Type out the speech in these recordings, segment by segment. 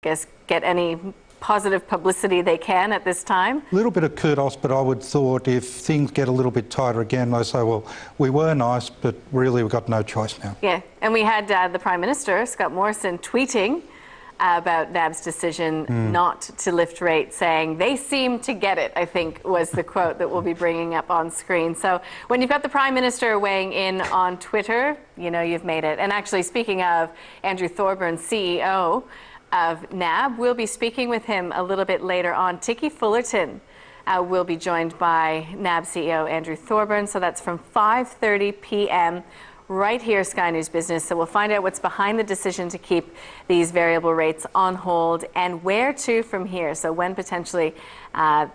guess, get any positive publicity they can at this time? A little bit of kudos, but I would thought if things get a little bit tighter again, they say, well, we were nice, but really we've got no choice now. Yeah, and we had the Prime Minister, Scott Morrison, tweeting about NAB's decision not to lift rates, saying they seem to get it, I think was the quote that we'll be bringing up on screen. So when you've got the Prime Minister weighing in on Twitter, you know you've made it. And actually, speaking of Andrew Thorburn, CEO of NAB, we'll be speaking with him a little bit later on. Ticky Fullerton will be joined by NAB CEO Andrew Thorburn. So that's from 5:30 p.m. right here, Sky News Business. So we'll find out what's behind the decision to keep these variable rates on hold and where to from here. So when potentially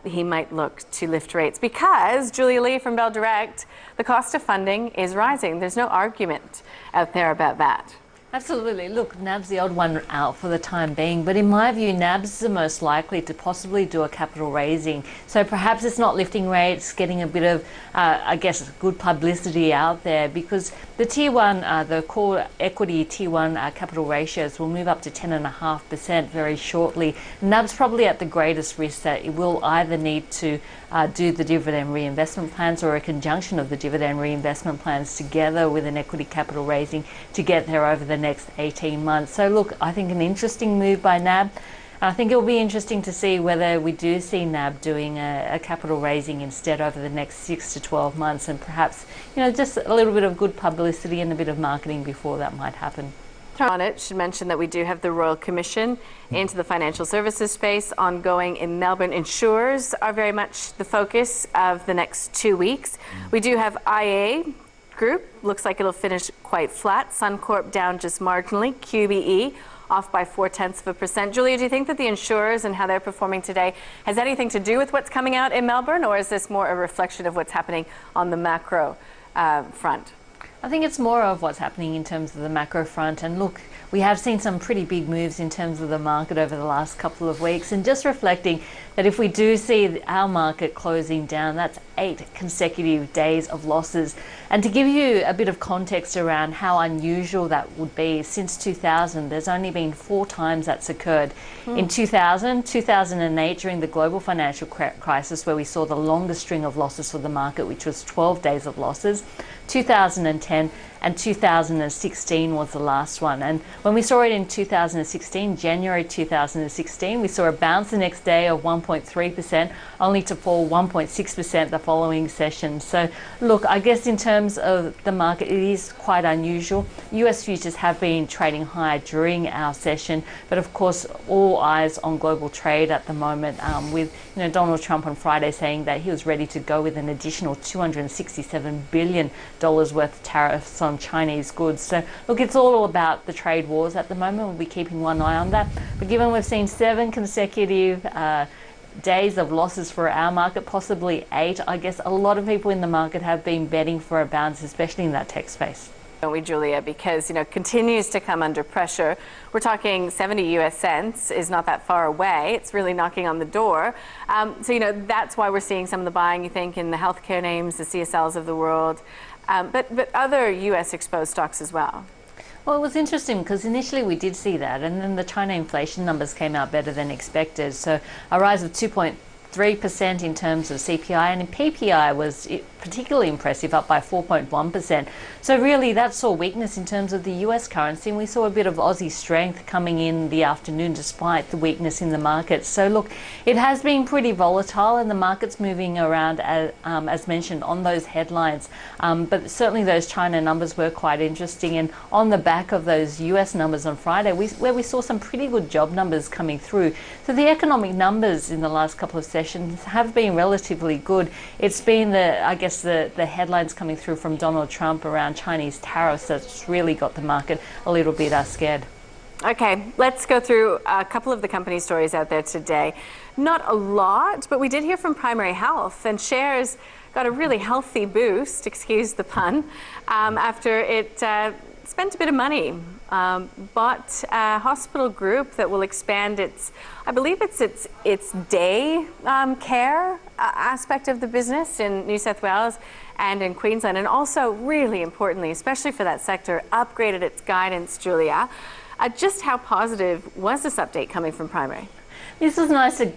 he might look to lift rates, because Julia Lee from Bell Direct, the cost of funding is rising. There's no argument out there about that. Absolutely. Look, NAB's the odd one out for the time being, but in my view, NAB's the most likely to possibly do a capital raising. So perhaps it's not lifting rates, getting a bit of, I guess, good publicity out there, because the Tier 1, the core equity Tier 1 capital ratios will move up to 10.5% very shortly. NAB's probably at the greatest risk that it will either need to do the dividend reinvestment plans or a conjunction of the dividend reinvestment plans together with an equity capital raising to get there over the next 18 months. So look, I think an interesting move by NAB. I think it'll be interesting to see whether we do see NAB doing a capital raising instead over the next 6 to 12 months, and perhaps, you know, just a little bit of good publicity and a bit of marketing before that might happen. On it, should mention that we do have the Royal Commission into the financial services space ongoing in Melbourne. Insurers are very much the focus of the next 2 weeks. We do have IA Group, looks like it'll finish quite flat. Suncorp down just marginally. QBE off by 0.4%. Julia, do you think that the insurers and how they're performing today has anything to do with what's coming out in Melbourne, or is this more a reflection of what's happening on the macro front? I think it's more of what's happening in terms of the macro front. And look, we have seen some pretty big moves in terms of the market over the last couple of weeks, and just reflecting that if we do see our market closing down, that's 8 consecutive days of losses. And to give you a bit of context around how unusual that would be, since 2000, there's only been 4 times that's occurred. In 2000, 2008, during the global financial crisis, where we saw the longest string of losses for the market, which was 12 days of losses, 2010, and 2016 was the last one. And when we saw it in 2016, January 2016, we saw a bounce the next day of 1.3%, only to fall 1.6% the following session. So look, I guess in terms of the market, it is quite unusual. US futures have been trading higher during our session, but of course all eyes on global trade at the moment, with Donald Trump on Friday saying that he was ready to go with an additional $267 billion worth of tariffs on Chinese goods. So look, it's all about the trade wars at the moment. We'll be keeping one eye on that. But given we've seen 7 consecutive days of losses for our market, possibly 8, I guess a lot of people in the market have been betting for a bounce, especially in that tech space. Don't we, Julia? Because, continues to come under pressure. We're talking 70 US cents is not that far away. It's really knocking on the door. So, that's why we're seeing some of the buying, you think, in the healthcare names, the CSLs of the world, but other US exposed stocks as well. Well, it was interesting because initially we did see that, and then the China inflation numbers came out better than expected. So a rise of 2.3% in terms of CPI, and in PPI was particularly impressive, up by 4.1%. So really that saw weakness in terms of the US currency, and we saw a bit of Aussie strength coming in the afternoon despite the weakness in the market. So look, it has been pretty volatile, and the market's moving around as mentioned on those headlines, but certainly those China numbers were quite interesting, and on the back of those US numbers on Friday, where we saw some pretty good job numbers coming through. So the economic numbers in the last couple of sessions have been relatively good. It's been the headlines coming through from Donald Trump around Chinese tariffs that's really got the market a little bit scared. Okay, let's go through a couple of the company stories out there today. Not a lot, but we did hear from Primary Health, and shares got a really healthy boost, excuse the pun, after it spent a bit of money. Bought a hospital group that will expand its, I believe it's day care aspect of the business in New South Wales and in Queensland, and also really importantly, especially for that sector, upgraded its guidance, Julia. Just how positive was this update coming from Primary? This is nice to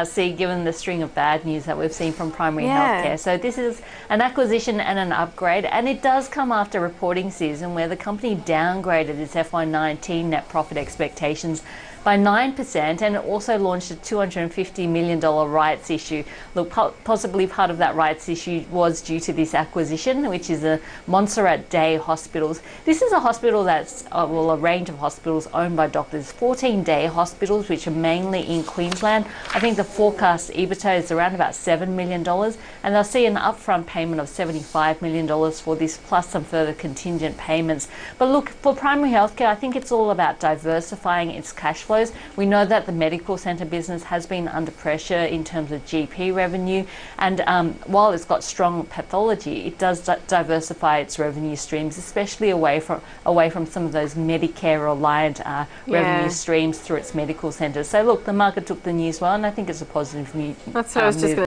see, given the string of bad news that we've seen from Primary Healthcare. So this is an acquisition and an upgrade, and it does come after reporting season where the company downgraded its FY19 net profit expectations by 9%, and it also launched a $250 million rights issue. Look, possibly part of that rights issue was due to this acquisition, which is a Montserrat Day Hospitals. This is a hospital that's, well, a range of hospitals owned by doctors, 14 day hospitals, which are mainly in Queensland. I think the forecast EBITDA is around about $7 million, and they'll see an upfront payment of $75 million for this, plus some further contingent payments. But look, for Primary Healthcare, I think it's all about diversifying its cash flow. We know that the medical centre business has been under pressure in terms of GP revenue, and while it's got strong pathology, it does diversify its revenue streams, especially away from some of those Medicare-reliant revenue streams through its medical centres. So look, the market took the news well, and I think it's a positive news. That's what I was just going to